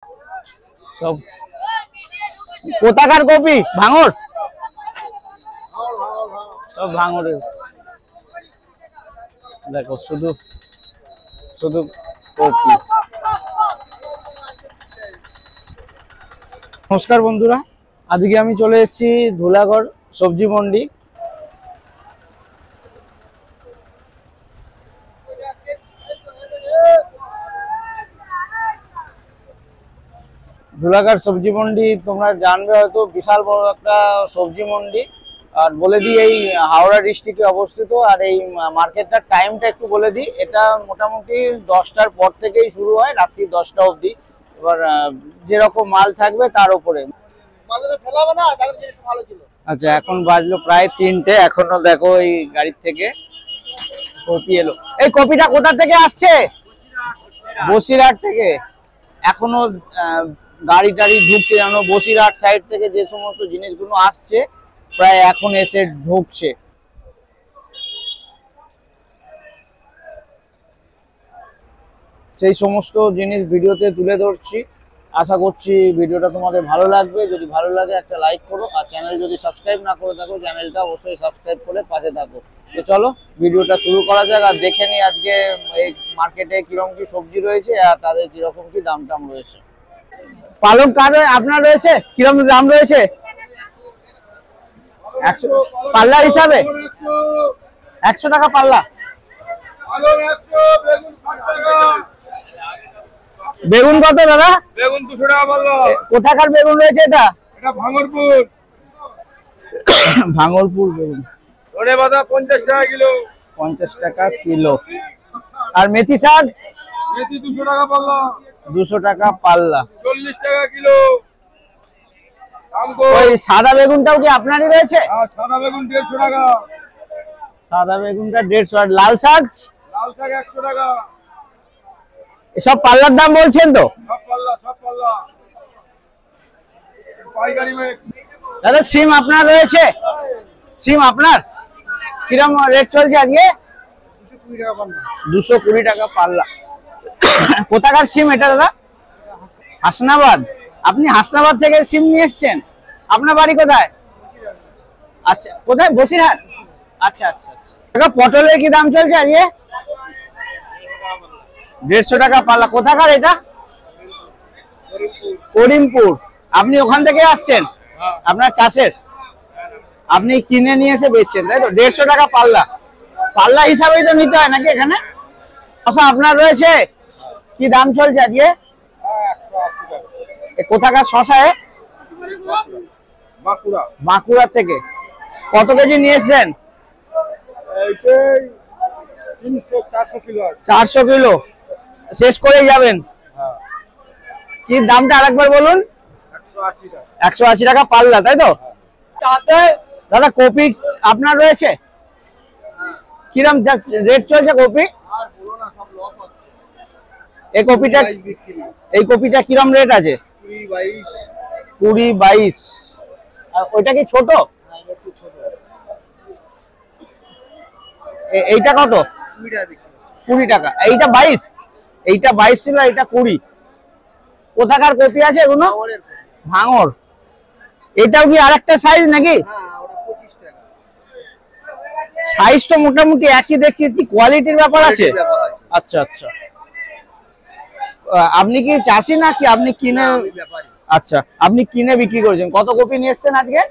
সব কোথাকার কপি? ভাঙড়? সব ভাঙড়ের। দেখো শুধু শুধু কপি। নমস্কার বন্ধুরা, আজকে আমি চলে এসেছি ধুলাগড় সবজি মন্ডি। ধুলাগড় সবজি মন্ডি তোমরা জানবে হয়তো, বিশাল বড় একটা সবজি মন্ডি। আর বলে দিই এই হাওড়া ডিস্ট্রিক্টে অবস্থিত। আর এই মার্কেটটার টাইমটা একটু বলে দিই, এটা মোটামুটি 10টার পর থেকেই শুরু হয়, রাত্রি 10টা অবধি। এবার যেরকম মাল থাকবে তার উপরে। আচ্ছা, এখন বাজলো প্রায় 3টে, এখনো দেখো এই গাড়ির থেকে কপি এলো। এই কপিটা কোথা থেকে আসছে? বসিরহাট থেকে। এখনো গাড়ি টাড়ি ঢুকছে, জানো বসিরহাট সাইড থেকে যে সমস্ত জিনিসগুলো আসছে প্রায় এখন এসে ঢুকছে। সেই সমস্ত জিনিস ভিডিওতে তুলে ধরছি। আশা করছি ভিডিওটা তোমাদের ভালো লাগবে। যদি ভালো লাগে একটা লাইক করো, আর চ্যানেল যদি সাবস্ক্রাইব না করে থাকো চ্যানেলটা অবশ্যই সাবস্ক্রাইব করে পাশে থাকো। তো চলো ভিডিওটা শুরু করা যাক, আর দেখে নিই আজকে এই মার্কেটে কিরকম কি সবজি রয়েছে আর তাদের কিরকম কি দাম টাম রয়েছে। পালং কার আপনার রয়েছে, কিরকম দাম রয়েছে? 100 পাল্লা হিসাবে? 100 টাকা পাল্লা। বেগুন কত দাদা? বেগুন 200 টাকা পাল্লা। কোথাকার বেগুন রয়েছে এটা? এটা ভাঙড়পুর। ভাঙড়পুর বেগুন। ধনে পাতা 50 টাকা কিলো। 50 টাকা কিলো। আর মেথি শাক? মেথি 200 টাকা পাল্লা। 200 টাকা পাল্লা। 40 টাকা কিলো। ওই সাদা বেগুনটাও কি আপনারই রয়েছে? আর সাদা বেগুন 150 টাকা। সাদা বেগুনটা 150। আর লাল শাক? লাল শাক 100 টাকা। এসব পাল্লার দাম বলছেন তো? সব পাল্লা, সব পাল্লা। পাইকারি রেট। দাদা সিম আপনার রয়েছে? সিম আপনার কিরকম রেট চলছে আজকে? 220 টাকা পাল্লা। 220 টাকা পাল্লা। কোথাকার সিম এটা দাদা? হাসনাবাদ। আপনি হাসনাবাদ থেকে সিম নিয়ে এসেছেন? আপনার বাড়ি কোথায়? আচ্ছা, কোথায়? বসিরহাট। আচ্ছা আচ্ছা আচ্ছা। পটলের কি দাম চলছে আজকে? 150 টাকা পাল্লা। কোথাকার এটা? করিমপুর। আপনি ওখান থেকে আসছেন? আপনার চাষের? আপনি কিনে নিয়ে এসে বেচছেন তাই তো? 150 টাকা পাল্লা। পাল্লা হিসাবেই তো নিতে হয় নাকি এখানে? শসা আপনার রয়েছে? কি দাম চলছে আজকে? কোথাকার শসা? বাঁকুড়া। বাঁকুড়া থেকে। কত কেজি নিয়ে এসেছেন? 400 কিলো। 400 কিলো শেষ করেই যাবেন? কি দামটা আরেকবার বলুন। 180 টাকা। 180 টাকা পাল্লা তাই তো? দাদা কপি আপনার রয়েছে? কিরম রেট চলছে কপি? এই কপিটা কিরম রেট আছে? 20-22। ওইটা কি ছোট? এইটা কত? 20 টাকা। এইটা 22? এইটা 22 ছিল, এইটা 20। কোথাকার কপি আছে এগুলো? ভাঙড়। এটাও কি আরেকটা সাইজ নাকি? সাইজ তো মোটামুটি একই দেখছি, কি কোয়ালিটির ব্যাপার আছে? আচ্ছা আচ্ছা। আপনি কি চাষি নাকি আপনি কিনে? আচ্ছা, আপনি কিনে বিক্রি করেছেন। কত কপি নিয়ে এসেছেন আজকে?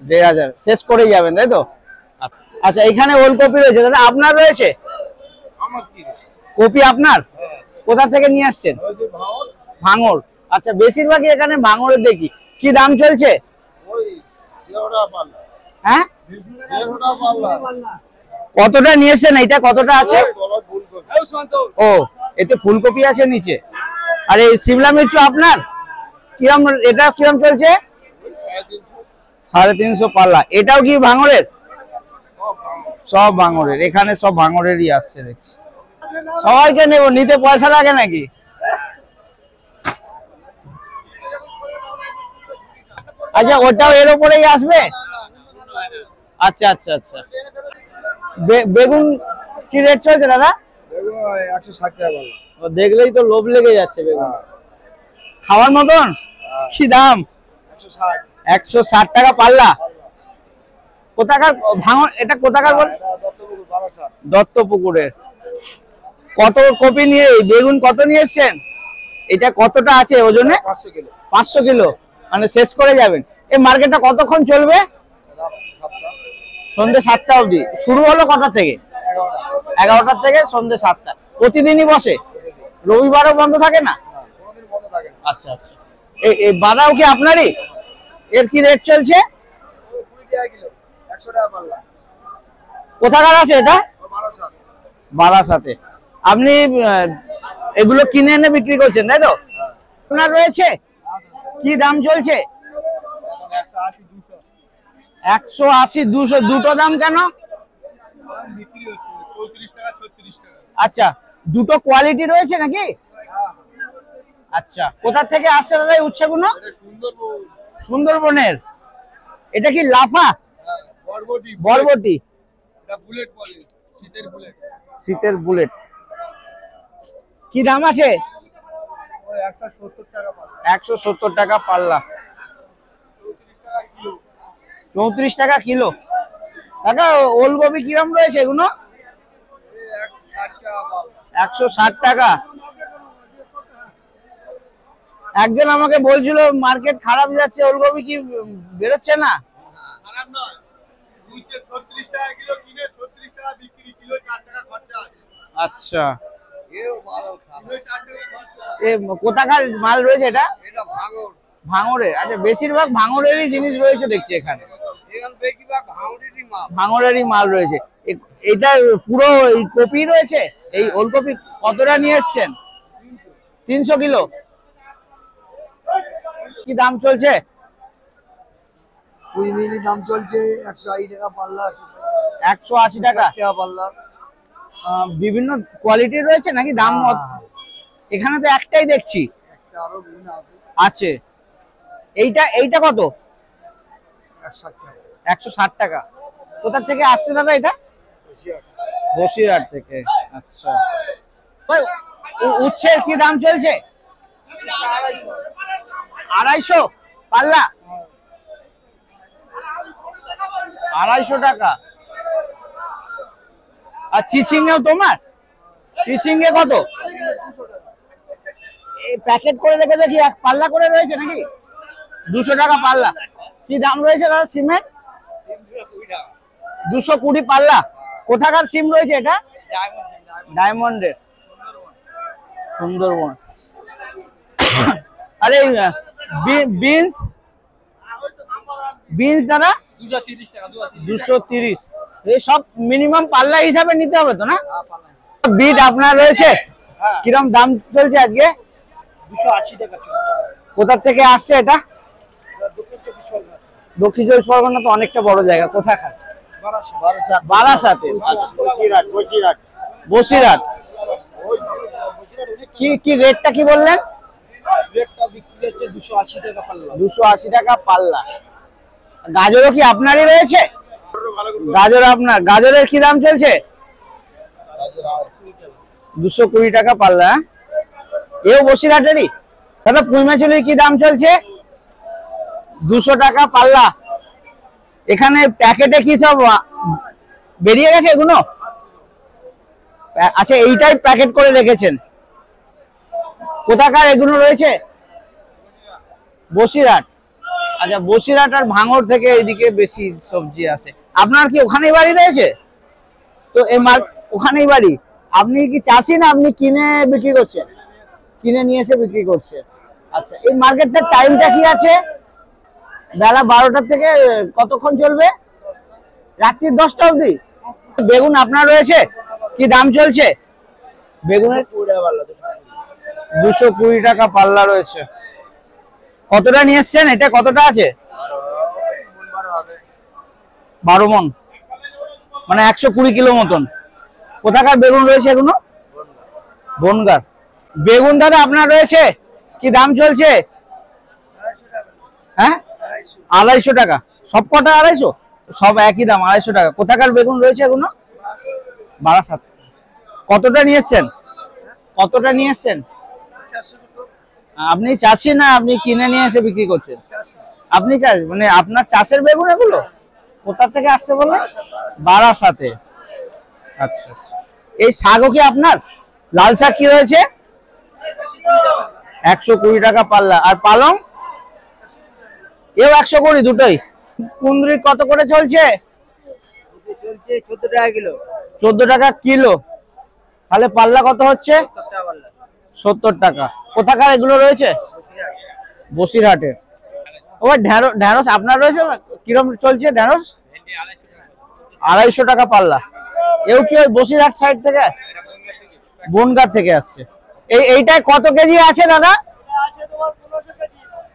1500। শেষ করেই যাবেন তাই তো? আচ্ছা, এখানে ওলকপি রয়েছে দাদা, আপনার রয়েছে? কপি আপনার? কোথা থেকে নিয়ে আসছেন? ভাঙড়। আচ্ছা, বেশিরভাগই এখানে ভাঙড়ের দেখি। কি দাম চলছে? হ্যাঁ, কতটা নিয়েছেন? এইটা কতটা আছে? ও, এতে ফুলকপি আছে নিচে। আর এই শিমলা মির্চ আপনার? কিরম এটা কিরম চলছে? 350 পাল্লা। এটাও কি ভাঙড়ের? সব ভাঙড়ের। এখানে সব ভাঙড়েরই আসছে দেখছি। সবাইকে নেব, নিতে পয়সা লাগে নাকি? আচ্ছা, ওটাও এর উপরেই আসবে? আচ্ছা আচ্ছা আচ্ছা। বেগুন কি রেট চলছে দাদা? বেগুন 160 টাকা পাল্লা। দেখলেই তো লোভ লেগে যাচ্ছে বেগুন। খাওয়ার মতন? কি দাম? 160। 160 টাকা পাল্লা। কোথাকার ভাঙন এটা? কোথাকার বল? দত্তপুকুর বারাসাত। দত্তপুকুরের। কত কপি নিয়ে বেগুন কত নিয়ে এসছেন? এটা কতটা আছে ওজনে? 500 কিলো। 500 কিলো, মানে শেষ করে যাবেন। এই মার্কেটটা কতক্ষণ চলবে? রাত 7টা। সন্ধ্যে 7টা অবধি। শুরু হলো কটা থেকে? 11টা। 11টা থেকে সন্ধ্যে 7টা। প্রতিদিনই বসে? রবিবারও বন্ধ থাকে না? কোনদিন বন্ধ থাকে না। আচ্ছা আচ্ছা। এই বাদাও কি আপনারই? এর কি রেট চলছে? 20 টাকা কিলো, 100 টাকা পাল্লা। কোথাকার আছে এটা? বারাসাত। বারাসাতে। আপনি এগুলো কিনে এনে বিক্রি করছেন, তাই তো? আপনার রয়েছে? কি দাম চলছে? 180 200 180 200। দুটো দাম কেন? বিক্রি হচ্ছে 34 টাকা 36 টাকা। আচ্ছা, দুটো কোয়ালিটি রয়েছে নাকি? আচ্ছা, কোথা থেকে আসছে দাদা এই উচ্ছেগুলো? এটা সুন্দরবন। সুন্দরবনের। এটা কি লাফা? বরবটি। বরবটি। এটা বুলেট বলে, শীতের বুলেট। শীতের বুলেট। কি দাম আছে? ওই 170 টাকা পাল্লা। 170 টাকা পাল্লা। 34 টাকা 34 টাকা কিলো। কিলো। কাকা ওলকপি কিরম রয়েছে এগুলো? 160 টাকা পাল্লা। 160 টাকা। একজন আমাকে বলছিল মার্কেট খারাপ যাচ্ছে, ওলকপি কি বেরোচ্ছে না? খারাপ নয়, নিচে 36 টাকা কিলো কিনে 36 টাকা বিক্রি, কিলো 4 টাকা খরচা আছে। আচ্ছা, এও ভালো খারাপ, কিলো 4 টাকা খরচা। এ কোথাকার মাল রয়েছে এটা? এটা ভাঙর। ভাঙড়ের। আচ্ছা, বেশিরভাগ ভাঙড়েরই জিনিস রয়েছে দেখছি এখানে। এখান বেশিরভাগ ভাঙরেরই মাল। ভাঙড়েরই মাল রয়েছে। এটা পুরো এই কপি রয়েছে। এই ওলকপি কতটা নিয়ে এসছেন? 300 কিলো। কি দাম চলছে? কুই মিলি দাম চলছে 180 টাকা পাল্লা। 180 টাকা পাল্লা। বিভিন্ন কোয়ালিটির রয়েছে নাকি দাম? এখানে তো একটাই দেখছি। একটা আরো বিভিন্ন আছে। আছে। এইটা কত? 160 টাকা। 160 টাকা। কোথা থেকে আসছে দাদা এটা? বসিরহাট থেকে। আচ্ছা, ভাই উচ্ছের কি দাম চলছে? 250 পাল্লা। 250 টাকা। আর চিচিঙ্গেও তোমার? চিচিঙ্গে কত? এই প্যাকেট করে রেখেছে কি এক পাল্লা করে রয়েছে নাকি? 200 টাকা পাল্লা। কি দাম রয়েছে দাদা সিমের? 220 পাল্লা। কোথাকার সিম রয়েছে এটা? ডায়মন্ডের। সুন্দরবন। আরে বিনস দাদা 230 টাকা। 230। এই সব মিনিমাম পাল্লা হিসাবে নিতে হবে তো না? বিট আপনার রয়েছে? কিরম দাম চলছে আজকে? 280 টাকা। কোথা থেকে আসছে এটা? দক্ষিণ চব্বিশ পরগনা তো অনেকটা বড় জায়গা। কোথাকার? বারাসাতে। বসিরহাট। কি রেটটা কি বললেন? রেটটা বিক্রি হচ্ছে 280 টাকা পাল্লা। 280 টাকা পাল্লা। গাজরও কি আপনারই রয়েছে? গাজর আপনার। গাজরের কি দাম চলছে? 220 টাকা পাল্লা। এও বসিরহাটেরই। দাদা পুঁই মাছের কি দাম চলছে? 200 টাকা পাল্লা। এখানে প্যাকেটে কি সব বেরিয়ে গেছে এগুলো? আচ্ছা, এইটাই প্যাকেট করে রেখেছেন। কোথাকার এগুলো রয়েছে? বসিরহাট। আচ্ছা, বসিরহাট আর ভাঙড় থেকে এইদিকে বেশি সবজি আসে। আপনার কি ওখানেই বাড়ি রয়েছে? তো এই ওখানেই বাড়ি। আপনি কি চাষি না আপনি কিনে বিক্রি করছেন? কিনে নিয়ে এসে বিক্রি করছে। আচ্ছা, এই মার্কেটটার টাইমটা কি আছে? বেলা 12টা থেকে কতক্ষণ চলবে? রাত্রি 10টা অবধি। বেগুন আপনার রয়েছে? কি দাম চলছে বেগুনের? 220 টাকা পাল্লা রয়েছে। কতটা নিয়ে এসছেন? এটা কতটা আছে? 12 মন, মানে 120 কিলো মতন। কোথাকার বেগুন রয়েছে এগুলো? বনগার। বেগুন দাদা আপনার রয়েছে? কি দাম চলছে? হ্যাঁ, 250 টাকা। সব কটা 250? সব একই দাম, 250 টাকা। কোথাকার বেগুন রয়েছে এগুলো? বারাসাত। কতটা নিয়ে এসছেন? কতটা নিয়ে এসছেন? আপনি চাষি না আপনি কিনে নিয়ে এসে বিক্রি করছেন? আপনি চাষ মানে আপনার চাষের বেগুন এগুলো? কোথা থেকে আসছে বললেন? বারাসাতে। আচ্ছা আচ্ছা। এই শাকও কি আপনার? লাল শাক কি রয়েছে? 120 টাকা পাল্লা। আর পালং? এও 120 দুটোই। কুঁদরি কত করে চলছে? চলছে 14 টাকা কিলো। 14 টাকা কিলো। তাহলে পাল্লা কত হচ্ছে? 70 টাকা। কোথাকার এগুলো রয়েছে? বসিরহাটের। ওই ঢেঁড়স আপনার রয়েছে? কিরকম চলছে ঢেঁড়স? 250 টাকা পাল্লা। এও কি ওই বসিরহাট সাইড থেকে? বনগাঁ থেকে আসছে। এইটায় কত কেজি আছে দাদা?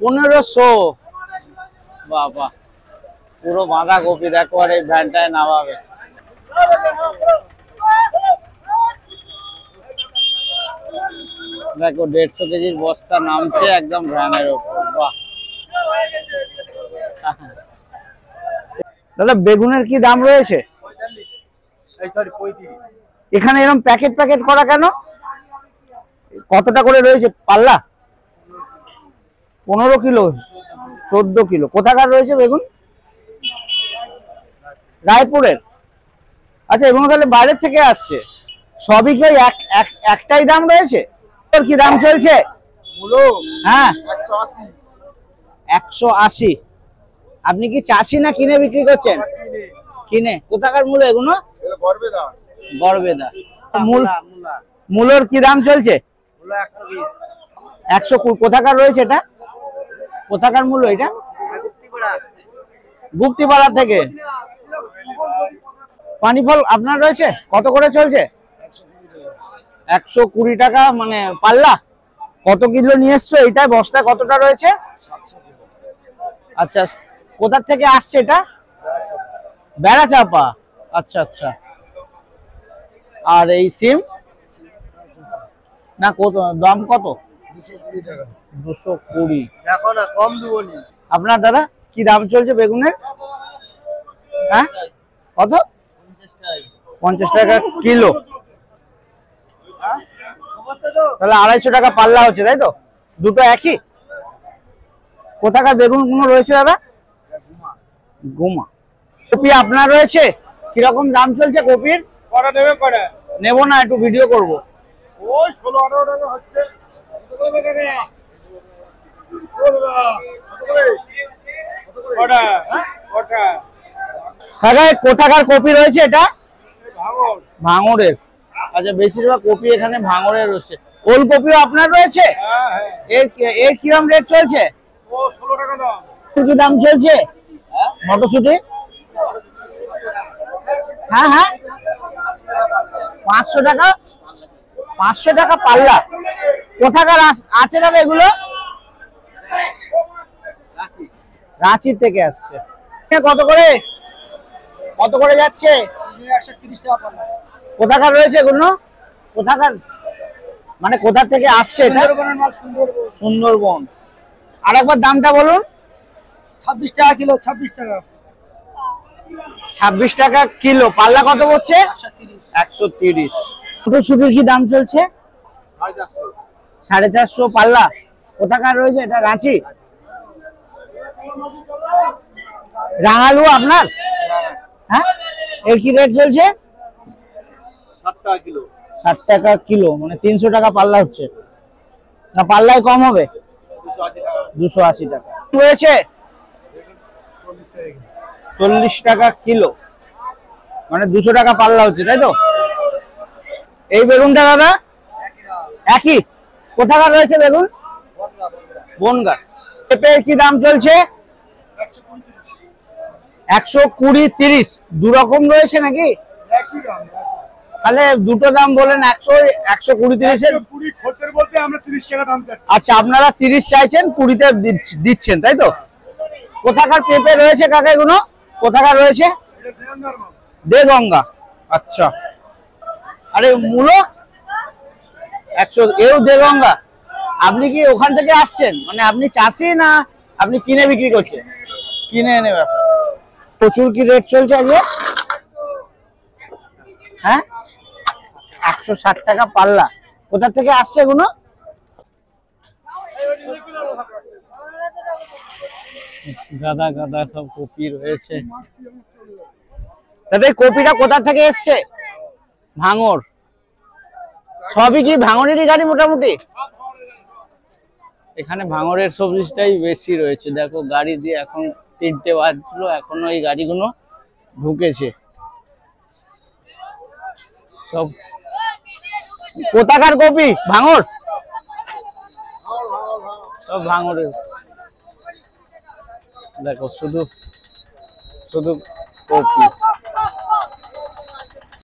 1500। বাবা, পুরো বাঁধাকপি দেখো। আর এই ভ্যানটায় নামাবে। দেখো 150 কেজির বস্তা নামছে একদম ভ্যানের উপর। বাহ। দাদা বেগুনের কি দাম রয়েছে? এখানে এরকম প্যাকেট প্যাকেট করা কেন? কতটা করে রয়েছে পাল্লা? 15 কিলো, 14 কিলো। কোথাকার রয়েছে বেগুন? রায়পুরের। আচ্ছা, এগুলো তাহলে বাইরের থেকে আসছে। সবই কি একটাই দাম রয়েছে? তোর কি দাম চলছে? হ্যাঁ, 180। আপনি কি চাষি না কিনে বিক্রি করছেন? কিনে। কোথাকার মূলো এগুলো? গড়বেদা। মূলোর কি দাম চলছে? 120। কোথাকার রয়েছে এটা? কোথাকার মূলো এটা? গুপ্তিপাড়া থেকে। পানি ফল আপনার রয়েছে? কত করে চলছে? 120 টাকা মানে পাল্লা। কত কিলো নিয়ে এসছো? এইটাই বস্তা কতটা রয়েছে? আচ্ছা, কোথা থেকে আসছে এটা? বেড়াচাপা। আচ্ছা আচ্ছা। আর এই সিম না কত দাম? কত? 220। দেখো না, কম দেবো নি। আপনার দাদা কি দাম চলছে বেগুনের? হ্যাঁ, কত? 50 টাকা কিলো। তাহলে 250 টাকা পাল্লা হচ্ছে, তাই তো? দুটো একই। কোথাকার বেগুন গুলো রয়েছে দাদা? গুমা। কপি আপনার রয়েছে? কিরকম দাম চলছে কপির? নেবো না, একটু ভিডিও করব। ওই 16-18 টাকা হচ্ছে। কোথাকার কপি রয়েছে এটা? ভাঙড়ের। আচ্ছা, বেশিরভাগ কপি এখানে ভাঙড়ের রয়েছে। ওল কপিও আপনার রয়েছে? এর কিরকম রেট চলছে? 16 টাকা দাম। কি দাম চলছে মটরশুটি? হ্যাঁ হ্যাঁ, 500 টাকা। 500 টাকা পাল্লা। কোথাকার আছে দাদা এগুলো? রাঁচি থেকে আসছে। কত করে কত করে যাচ্ছে? 130 টাকা পাল্লা। কোথাকার রয়েছে এগুলো? কোথাকার মানে কোথা থেকে আসছে এটা? সুন্দরবন। আরেকবার দামটা বলুন। 26 টাকা কিলো। 26 টাকা। 26 টাকা কিলো। পাল্লা কত পড়ছে? 130। মটরশুটির কি দাম চলছে? 450 পাল্লা। কোথাকার রয়েছে এটা? রাঁচি। রাঙালু আপনার? হ্যাঁ, এর কি রেট চলছে? 60 টাকা কিলো। 60 টাকা কিলো মানে 300 টাকা পাল্লা হচ্ছে না? পাল্লায় কম হবে? 280 টাকা রয়েছে। 40 টাকা কিলো মানে 200 টাকা পাল্লা হচ্ছে, তাই তো? এই বেগুনটা দাদা একই। কোথাকার রয়েছে বেগুন? বনগাঁ। পেঁপের কি দাম চলছে? 120, 30। দু রকম রয়েছে নাকি? একই দাম। তাহলে দুটো দাম বলেন। 100, 120, 30 এর। 20 খদ্দের বলতে আমরা 30 টাকা দাম চাচ্ছি। আচ্ছা, আপনারা 30 চাইছেন, 20-তে দিচ্ছেন, তাই তো? কোথাকার পেঁপে রয়েছে কাকা এগুলো? কোথাকার রয়েছে? এটা দেনদার মাল। দেগঙ্গা। আচ্ছা। আরে মূলো 100। এও দেগঙ্গা। আপনি কি ওখান থেকে আসছেন? মানে আপনি চাষি না আপনি কিনে বিক্রি করছেন? কিনে এনে ব্যবসা। প্রচুর কি রেট চলছে আজকে? হ্যাঁ, 160 টাকা পাল্লা। কোথা থেকে আসছে এগুলো? গাদা গাদা সব কপি রয়েছে। দাদা এই কপিটা কোথা থেকে এসছে? ভাঙর। সবই কি ভাঙরেরই গাড়ি মোটামুটি? এখানে ভাঙরের সবজিটাই বেশি রয়েছে। দেখো গাড়ি দিয়ে এখন 3টে বাজলো, এখনো এই গাড়িগুলো ঢুকেছে। সব কোথাকার কপি? ভাঙর? সব ভাঙরের। দেখো শুধু শুধু কপি।